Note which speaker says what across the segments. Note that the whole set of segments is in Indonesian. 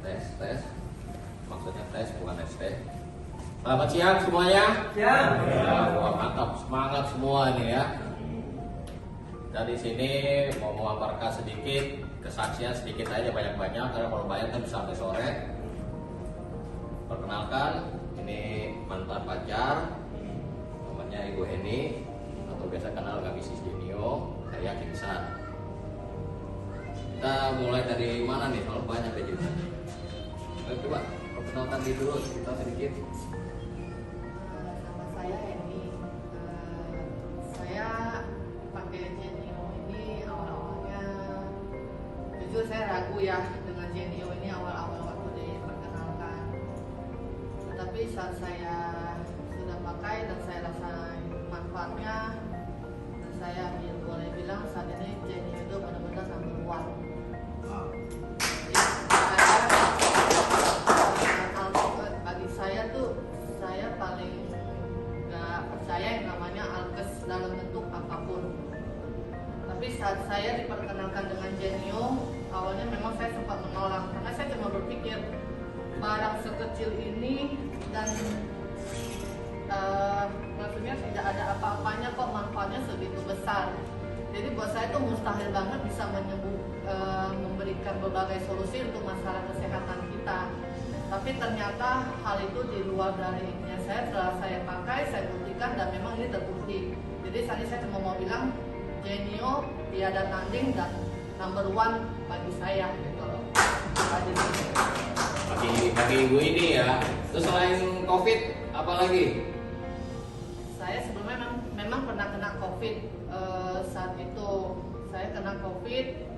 Speaker 1: Tes. Maksudnya tes, bukan ST. Selamat siang semuanya.
Speaker 2: Siang.
Speaker 1: Ya, wah, mantap, semangat semua ini ya. Dari sini mau memaparkan sedikit kesaksian, sedikit aja, banyak-banyak karena kalau banyak kan bisa sampai sore. Perkenalkan, ini mantan pacar, namanya Ibu Heni atau biasa kenal kami Sis Genio, saya Kinsan. Kita mulai dari mana nih? Kalau banyak deh kita. Coba perkenalkan diri dulu kita sedikit.
Speaker 3: Nama saya Heni. Saya pakai Genio ini awal-awalnya, jujur saya ragu ya dengan Genio ini awal-awal waktu diperkenalkan. Tetapi saat saya sudah pakai dan saya rasa manfaatnya, dan saya boleh bilang saat ini Genio itu benar-benar number one. Bagi saya tuh, saya paling nggak percaya yang namanya alkes dalam bentuk apapun. Tapi saat saya diperkenalkan dengan Genio, awalnya memang saya sempat menolak karena saya cuma berpikir barang sekecil ini dan maksudnya tidak ada apa-apanya kok manfaatnya segitu besar. Jadi buat saya itu mustahil banget bisa memberikan berbagai solusi untuk masalah kesehatan kita. Tapi ternyata hal itu di luar dari ininya saya, setelah saya pakai, saya buktikan dan memang ini terbukti. Jadi saat ini saya cuma mau bilang Genio tiada tanding dan number one bagi saya gitu loh.
Speaker 1: Bagi ibu ini ya. Terus selain COVID apa lagi?
Speaker 3: Saya sebelumnya memang pernah kena COVID. Saat itu saya kena COVID.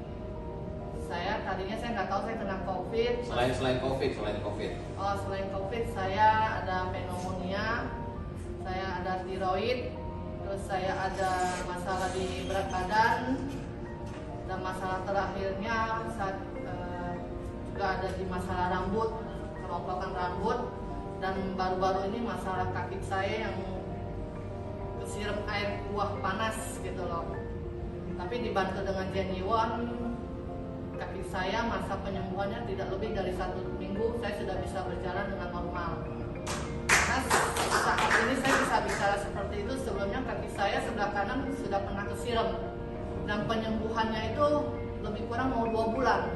Speaker 3: Tadinya saya nggak tahu saya kena COVID.
Speaker 1: Selain COVID.
Speaker 3: Oh, selain COVID saya ada pneumonia, saya ada tiroid, terus saya ada masalah di berat badan, dan masalah terakhirnya saat juga ada di masalah rambut, keroplokan rambut, dan baru-baru ini masalah kaki saya yang kesiram air kuah panas gitu loh. Tapi dibantu dengan Genio, kaki saya masa penyembuhannya tidak lebih dari 1 minggu, saya sudah bisa berjalan dengan normal. Nah, saat ini saya bisa bicara seperti itu. Sebelumnya kaki saya sebelah kanan sudah pernah kesiram dan penyembuhannya itu lebih kurang mau 2 bulan.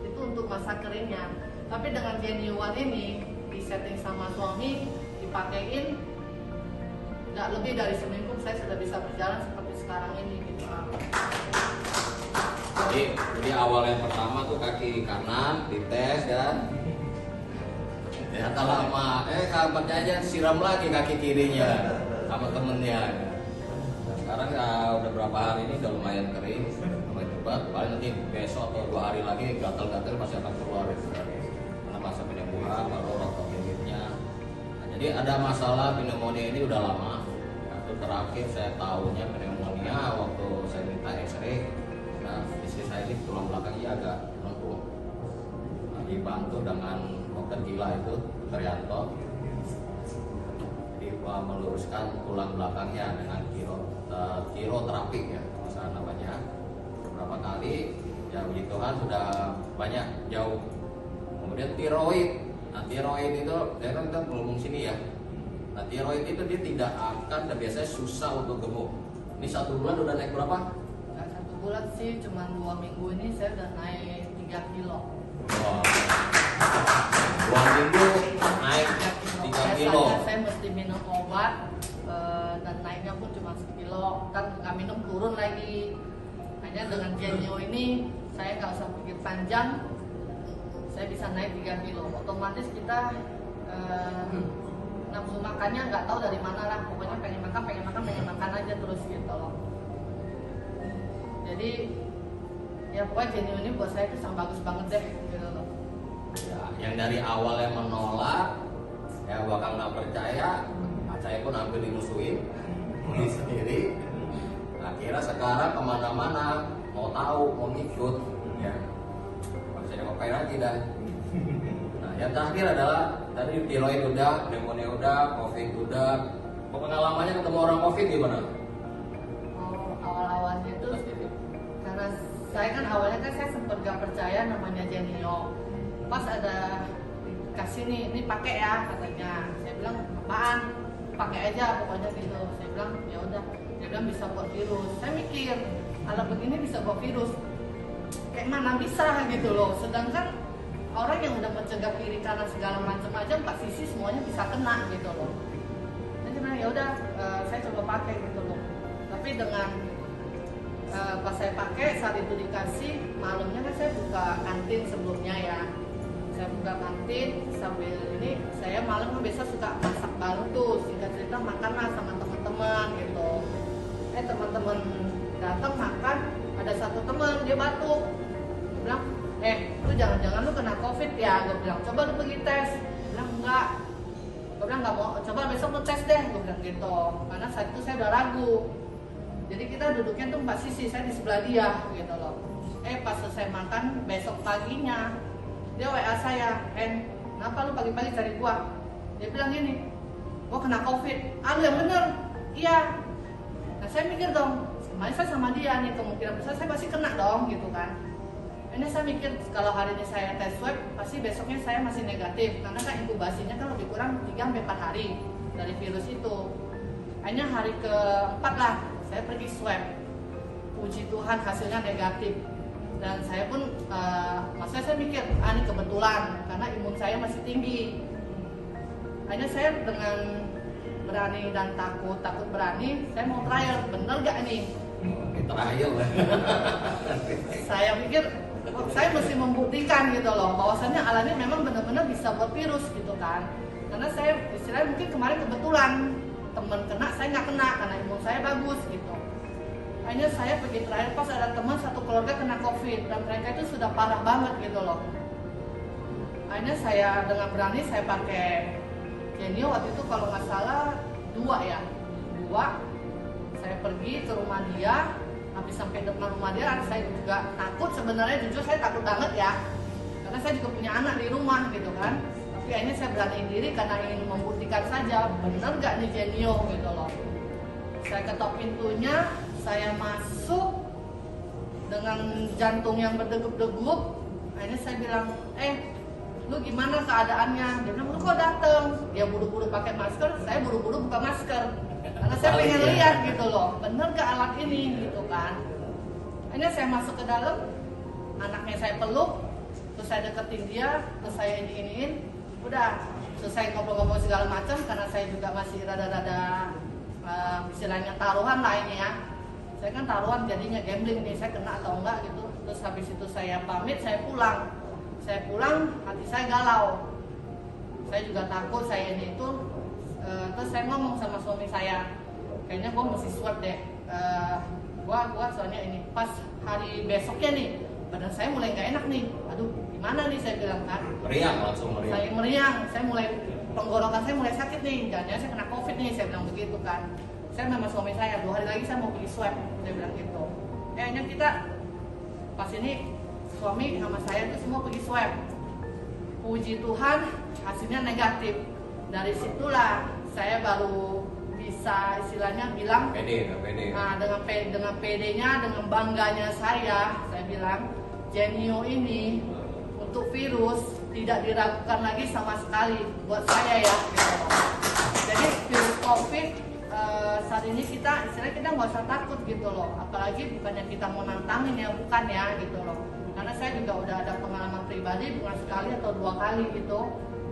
Speaker 3: Itu untuk masa keringnya. Tapi dengan Genio ini disetting sama suami, dipakein, tidak lebih dari seminggu saya sudah bisa berjalan seperti sekarang ini gitu.
Speaker 1: Jadi awal yang pertama tuh kaki kanan dites kan. Ternyata lama, sahabatnya aja siram lagi kaki kirinya sama temennya. Nah, sekarang ya udah berapa hari ini udah lumayan kering, lumayan cepat. Paling nanti besok atau 2 hari lagi gatal-gatal masih akan keluar itu karena masa penyembuhan baru rotok gigitnya. Nah, jadi ada masalah pneumonia ini udah lama. Ya, itu terakhir saya tahunya pneumonia waktu saya minta X-ray. Nah, istri saya ini tulang belakangnya agak melengkung. Nah, dibantu dengan dokter gila itu, Dr. Yanto. Dia meluruskan tulang belakangnya dengan kiroterapi ya, masalah namanya. Beberapa kali, ya puji Tuhan sudah banyak jauh. Kemudian tiroid. Nah, tiroid itu, saya kan kita ngomong sini ya. Nah, tiroid itu dia tidak akan, dan biasanya susah untuk gemuk. Ini 1 bulan udah naik berapa?
Speaker 3: Bulan sih cuma 2 minggu ini saya udah naik 3 kilo.
Speaker 1: Wow. 2 minggu naik 3 kilo.
Speaker 3: Saya mesti minum obat dan naiknya pun cuma 1 kilo, dan nggak minum turun lagi. Hanya dengan Genio ini saya nggak usah pikir panjang, saya bisa naik 3 kilo. Otomatis kita nafsu makannya nggak tahu dari mana lah, pokoknya pengen makan aja terus gitu loh. Jadi ya pokoknya Genio ini buat saya itu sangat bagus banget deh gitu loh.
Speaker 1: Ya, yang dari awal yang menolak, ya bakal nggak percaya, saya pun hampir dimusuhin sendiri. Akhirnya sekarang kemana-mana mau tahu, mau ngikut, ya harus saya ngapain lagi dah. Nah, yang terakhir adalah tadi tiroid udah, pneumonia udah, COVID udah. Pengalamannya ketemu orang COVID gimana?
Speaker 3: Awal-awalnya itu karena saya kan awalnya kan saya sempat gak percaya namanya Genio. pas ada kasih nih, ini pakai ya katanya. Saya bilang apaan? Pakai aja pokoknya gitu. Saya bilang ya udah. Dia bilang bisa buat virus. Saya mikir alat begini bisa buat virus. Kayak mana bisa gitu loh. Sedangkan orang yang udah mencegah kiri kanan segala macam aja 4 sisi semuanya bisa kena gitu loh. Saya bilang ya udah, saya coba pakai gitu loh. Tapi dengan pas saya pakai saat itu dikasih, malamnya kan saya buka kantin sebelumnya ya. Saya buka kantin sambil ini, saya malam kan biasa suka masak bareng tuh, singkat cerita makan lah sama teman-teman gitu. Teman-teman datang makan, ada satu teman dia batuk. Dia bilang, lu jangan-jangan lu kena COVID ya? Gue bilang, coba lu pergi tes. Dia bilang enggak. Gue bilang nggak mau, coba besok lu tes deh. Gue bilang gitu, karena saat itu saya udah ragu. Jadi kita duduknya tuh 4 sisi, saya di sebelah dia gitu loh. Pas selesai makan, besok paginya dia WA saya, kenapa lu pagi-pagi cari gua? Dia bilang gini, gua kena COVID. Lu yang bener? Iya. Nah saya mikir dong, saya sama dia nih, kemungkinan besar saya pasti kena dong gitu kan. Ini saya mikir kalau hari ini saya tes swab, pasti besoknya saya masih negatif. Karena kan inkubasinya kan lebih kurang 3-4 hari dari virus itu. Akhirnya hari ke-4 lah, saya pergi swab. Puji Tuhan hasilnya negatif. Dan saya pun, maksudnya saya mikir, ini kebetulan, karena imun saya masih tinggi. Akhirnya saya dengan berani dan takut berani, saya mau trial, bener gak nih?
Speaker 1: Trial lah.
Speaker 3: Saya pikir, saya mesti membuktikan gitu loh, bahwasannya alat ini memang benar-benar bisa buat virus gitu kan. Karena saya istilahnya mungkin kemarin kebetulan, teman kena, saya nggak kena, karena imun saya bagus gitu. Akhirnya saya pergi terakhir pas ada teman satu keluarga kena COVID dan mereka itu sudah parah banget gitu loh. Akhirnya saya dengan berani saya pakai Genio waktu itu kalau nggak salah 2 ya. Saya pergi ke rumah dia, habis sampai depan rumah dia saya juga takut sebenarnya, jujur saya takut banget ya. Karena saya juga punya anak di rumah gitu kan. Tapi akhirnya saya beraniin diri karena ingin membuktikan saja benar nggak nih Genio gitu loh. Saya ketok pintunya, saya masuk dengan jantung yang berdegup-degup. Akhirnya saya bilang, lu gimana keadaannya? Dia bilang, lu kok dateng? Dia buru-buru pakai masker, saya buru-buru buka masker. Karena saya pengen lihat gitu loh, bener gak alat ini gitu kan. Akhirnya saya masuk ke dalam, anaknya saya peluk, terus saya deketin dia, terus saya iniin, udah selesai ngobrol-ngobrol segala macam. Karena saya juga masih rada-rada istilahnya taruhan lah ini ya. Saya kan taruhan jadinya gambling nih, saya kena atau enggak gitu. Terus habis itu saya pamit, saya pulang. Saya pulang, hati saya galau. Saya juga takut saya ini itu. Terus saya ngomong sama suami saya, kayaknya gua mesti swab deh. Gua soalnya ini pas hari besoknya nih, badan saya mulai nggak enak nih. Aduh, gimana nih saya bilang kan?
Speaker 1: Meriang langsung meriang.
Speaker 3: Saya meriang, saya mulai tenggorokan saya mulai sakit nih. Jangan-jangan saya kena COVID nih, saya bilang begitu kan. Saya sama suami saya, 2 hari lagi saya mau pergi swab, saya bilang gitu. Hanya kita pas ini suami sama saya itu semua pergi swab. Puji Tuhan hasilnya negatif. Dari situlah saya baru bisa istilahnya bilang
Speaker 1: pede.
Speaker 3: Nah, dengan PD-nya, dengan bangganya saya bilang Genio ini untuk virus tidak diragukan lagi sama sekali buat saya ya. Gitu. Jadi virus COVID saat ini kita istilahnya kita nggak usah takut gitu loh, apalagi bukannya kita mau nantangin ya, bukan ya gitu loh. Karena saya juga udah ada pengalaman pribadi bukan sekali atau 2 kali gitu.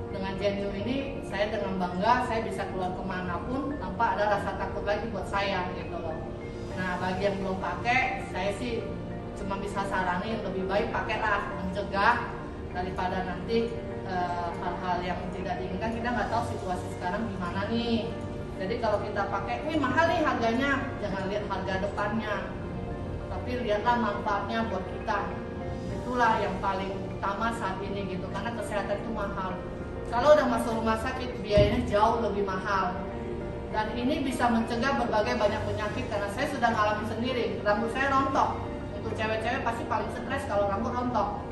Speaker 3: Dengan Genio ini saya dengan bangga saya bisa keluar kemanapun tanpa ada rasa takut lagi buat saya gitu loh. Nah bagi yang belum pakai, saya sih cuma bisa saranin lebih baik pakailah, mencegah daripada nanti hal-hal yang tidak diinginkan. Kita nggak tahu situasi sekarang gimana nih. Jadi kalau kita pakai, ini mahal nih harganya, jangan lihat harga depannya, tapi lihatlah manfaatnya buat kita. Itulah yang paling utama saat ini gitu, karena kesehatan itu mahal. Kalau udah masuk rumah sakit, biayanya jauh lebih mahal. Dan ini bisa mencegah berbagai banyak penyakit, karena saya sudah ngalamin sendiri. Rambut saya rontok. Untuk cewek-cewek pasti paling stres kalau rambut rontok.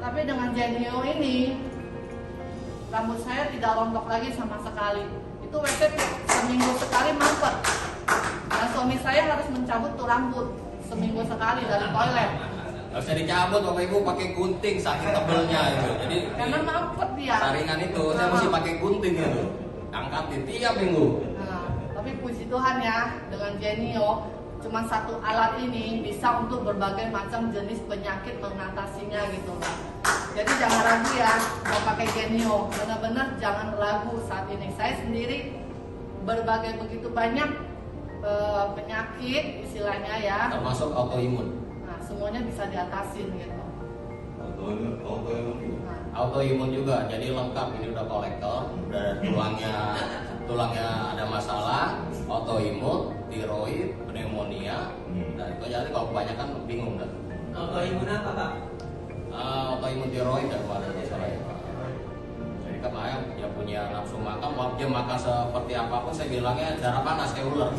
Speaker 3: Tapi dengan Genio ini, rambut saya tidak rontok lagi sama sekali. Itu WC seminggu sekali mampet. Nah suami saya harus mencabut tuh rambut seminggu sekali dari toilet.
Speaker 1: Nggak bisa dicabut Bapak Ibu, pakai gunting saking tebelnya itu. Jadi
Speaker 3: Karena mampet dia.
Speaker 1: saringan itu saya mesti pakai gunting itu. Angkatin tiap minggu.
Speaker 3: Nah, tapi puji Tuhan ya, dengan Genio cuma satu alat ini bisa untuk berbagai macam jenis penyakit mengatasinya gitu loh. Jadi jangan ragu ya mau pakai Genio, benar-benar jangan ragu saat ini. Saya sendiri berbagai begitu banyak penyakit istilahnya ya.
Speaker 1: Termasuk autoimun.
Speaker 3: Nah, semuanya bisa diatasin gitu. Nah,
Speaker 1: Autoimun juga, jadi lengkap. Ini udah kolektor, udah tulangnya ada masalah, autoimun, tiroid, pneumonia. Nah itu jadi kalau kebanyakan bingung dah.
Speaker 2: Autoimun apa Pak?
Speaker 1: Autoimun tiroid dan ada masalah ya. Jadi kemarin dia punya nafsu makan, mau dia makan seperti apapun saya bilangnya darah panas kayak ular.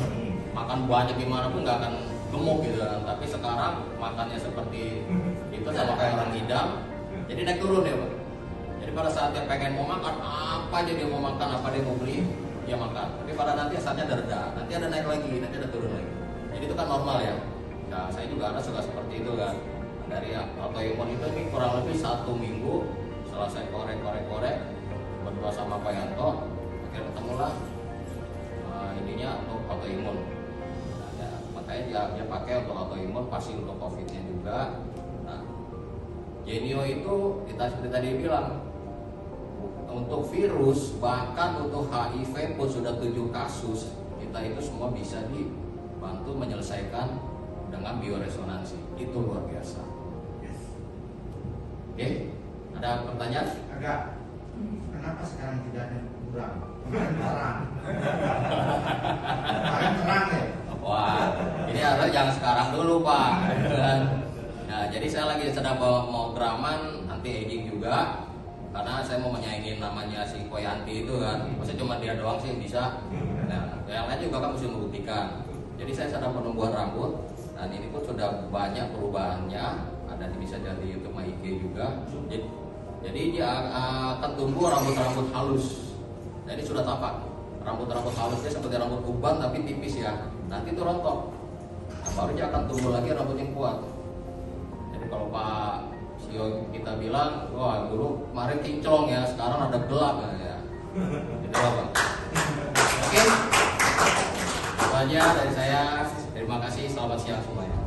Speaker 1: Makan banyak gimana pun nggak akan gemuk gitu kan. Tapi sekarang makannya seperti itu sama kayak orang hidang, jadi naik turun ya Pak. Jadi pada saat dia pengen mau makan, apa aja dia mau makan, apa dia mau beli, dia makan. Tapi pada nanti saatnya ada reda, nanti ada naik lagi, nanti ada turun lagi. Jadi itu kan normal ya. Nah saya juga ada suka seperti itu kan. Dari autoimun itu ini kurang lebih 1 minggu setelah saya korek berdua sama Pak Yanto, akhirnya ketemulah ininya untuk autoimun. Nah, ya, makanya dia pakai untuk autoimun, pasti untuk COVID-nya juga. Nah, Genio itu kita seperti tadi bilang, untuk virus bahkan untuk HIV pun sudah 7 kasus, kita itu semua bisa dibantu menyelesaikan dengan bioresonansi. Itu luar biasa. Oke, ada pertanyaan?
Speaker 4: Agak. Kenapa sekarang tidak ada kurang? Kemarin terang. Kemarin terang ya.
Speaker 1: Wah, ini adalah yang sekarang dulu Pak. Nah, jadi saya lagi sedang mau draman anti aging juga, karena saya mau menyaingin namanya si Koyanti itu kan. Maksudnya cuma dia doang sih yang bisa. Nah, yang lain juga kan mesti membuktikan. Jadi saya sedang penumbuhan rambut, dan ini pun sudah banyak perubahannya. Ada bisa dari YouTube IG juga. Jadi dia akan tumbuh rambut-rambut halus. Jadi sudah tampak rambut-rambut halusnya seperti rambut uban tapi tipis ya. Nanti itu rontok. Nah, baru dia akan tumbuh lagi rambut yang kuat. Jadi kalau Pak Sio kita bilang, wah dulu kemarin kinclong ya, sekarang ada gelap ya. Gitu lah Pak. Oke. Itu aja dari saya. Terima kasih. Selamat siang semuanya.